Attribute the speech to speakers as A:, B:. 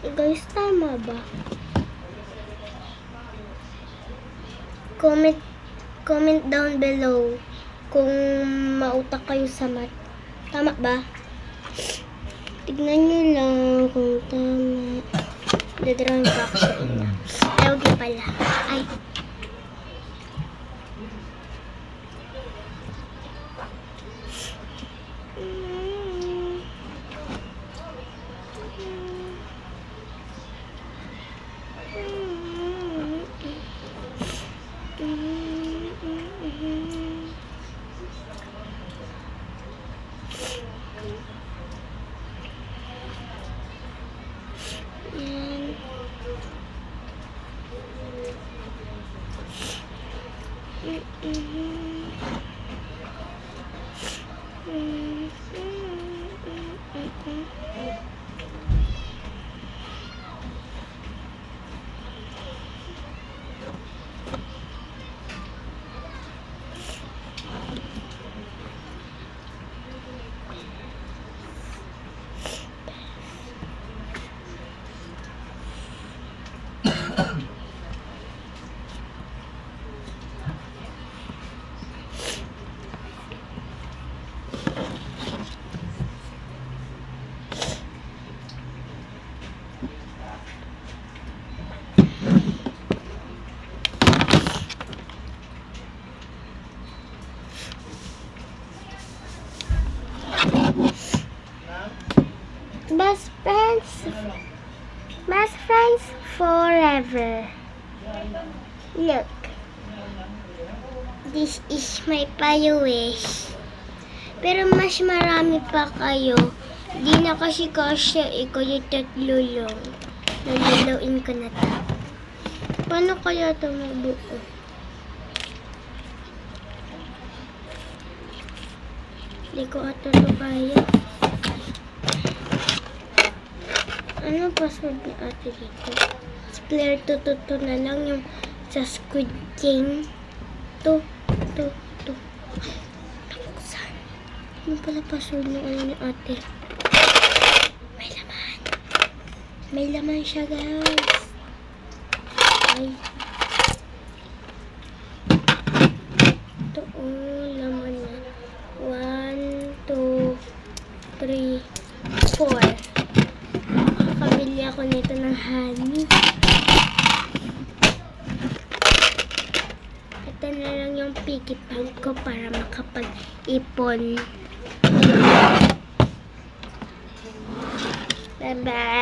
A: Guys, tama ba? Comment down below kung mautak kayo sa math. Tama ba? Tignan nyo lang kung tama. Dadrawin pa ako sa inyo. Ay, huwag na pala. Ay. Best friends forever. Look, this is my payuwish. Pero mas marami pa kayo. Di na kasi kasya yung tatlo lang. Nalulawin ko na to. Paano kaya ito mabuo? Di ko ito kaya. Ano password ni ate dito? Player 2 na lang yung sa Squid Game. To. Nakuksan. Ano pala password ng ano ni ate? May laman. May laman siya, guys. Ay. Ito, laman na. 1, 2, 3, 4. Kabili ako nito ng honey. Ito na lang yung piggy bank ko para makapag-ipon. Bye-bye.